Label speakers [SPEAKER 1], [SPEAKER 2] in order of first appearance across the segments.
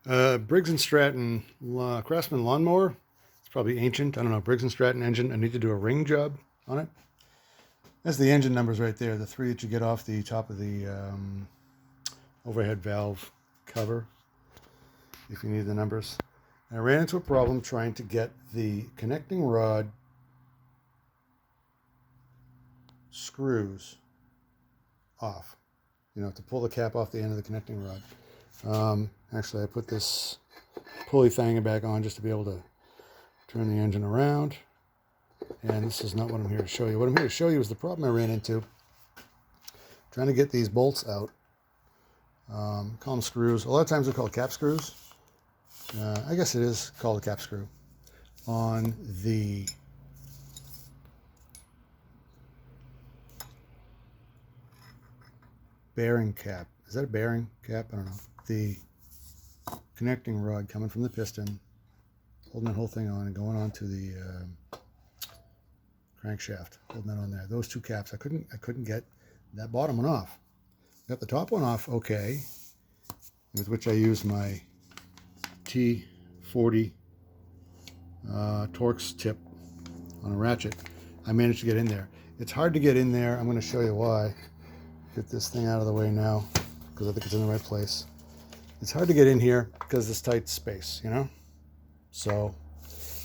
[SPEAKER 1] Briggs and Stratton Craftsman lawnmower. It's probably ancient. I don't know. Briggs and Stratton engine. I need to do a ring job on it. That's the engine numbers right there. The three that you get off the top of the overhead valve cover, if you need the numbers. I ran into a problem trying to get the connecting rod screws off. You know, to pull the cap off the end of the connecting rod. Actually, I put this pulley thing back on just to be able to turn the engine around. And this is not what I'm here to show you. What I'm here to show you is the problem I ran into trying to get these bolts out. Call them screws. A lot of times they're called cap screws. I guess it is called a cap screw on the bearing cap. Is that a bearing cap? I don't know. The connecting rod coming from the piston, holding that whole thing on and going on to the crankshaft, holding that on there. Those two caps, I couldn't get that bottom one off. Got the top one off okay, with which I used my T40 Torx tip on a ratchet. I managed to get in there. It's hard to get in there. I'm going to show you why. Get this thing out of the way now because I think it's in the right place. It's hard to get in here because of this tight space, you know? So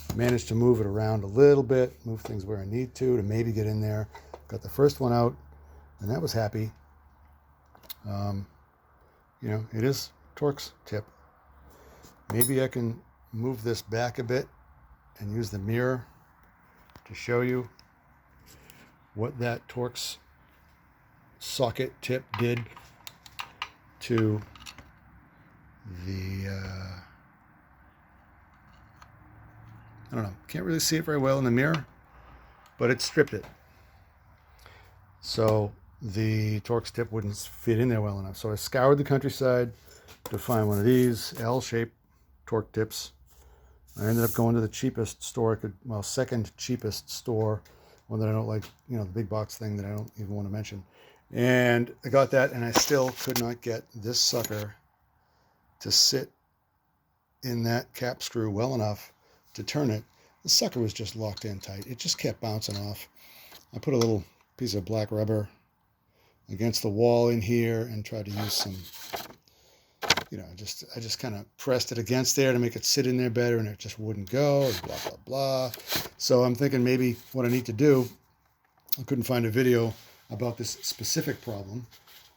[SPEAKER 1] I managed to move it around a little bit, move things where I need to maybe get in there. Got the first one out, and that was happy. You know, it is Torx tip. Maybe I can move this back a bit and use the mirror to show you what that Torx socket tip did to the I don't know, can't really see it very well in the mirror, but it stripped it, so the Torx tip wouldn't fit in there well enough. So I scoured the countryside to find one of these L-shaped Torx tips. I ended up going to the cheapest store I could, well, second cheapest store, one that I don't like, you know, the big box thing that I don't even want to mention. And I got that, and I still could not get this sucker to sit in that cap screw well enough to turn it. The sucker was just locked in tight. It just kept bouncing off. I put a little piece of black rubber against the wall in here and tried to use some, you know, I just kind of pressed it against there to make it sit in there better, and it just wouldn't go, and blah, blah, blah. So I'm thinking maybe what I need to do, I couldn't find a video about this specific problem.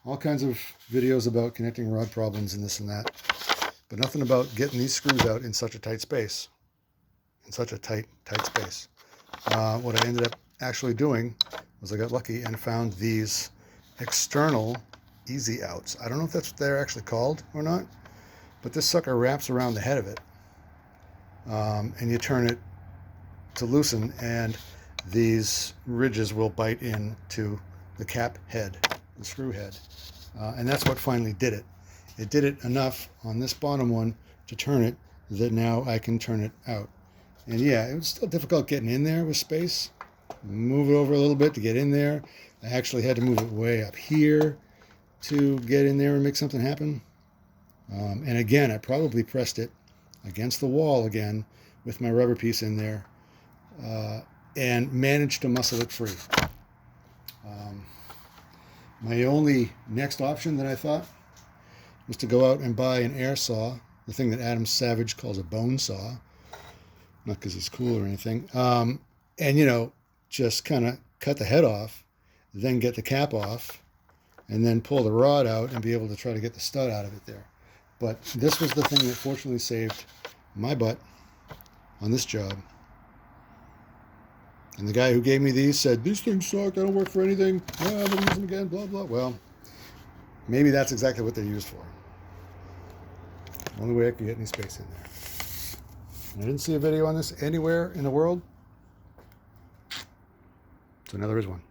[SPEAKER 1] All kinds of videos about connecting rod problems and this and that, but nothing about getting these screws out in such a tight space, in such a tight space. What I ended up actually doing was I got lucky and found these external easy outs. I don't know if that's what they're actually called or not, but this sucker wraps around the head of it, and you turn it to loosen, and these ridges will bite into the cap head, the screw head, and that's what finally did it. It did it enough on this bottom one to turn it that now I can turn it out. And yeah, it was still difficult getting in there with space. Move it over a little bit to get in there. I actually had to move it way up here to get in there and make something happen. And again, I probably pressed it against the wall again with my rubber piece in there, and managed to muscle it free. My only next option that I thought was to go out and buy an air saw, the thing that Adam Savage calls a bone saw, not because it's cool or anything, and, you know, just kind of cut the head off, then get the cap off, and then pull the rod out and be able to try to get the stud out of it there. But this was the thing that fortunately saved my butt on this job. And the guy who gave me these said, these things suck, they don't work for anything, I'm going to use them again, blah, blah. Well, maybe that's exactly what they're used for. The only way I could get any space in there. And I didn't see a video on this anywhere in the world, so now there is one.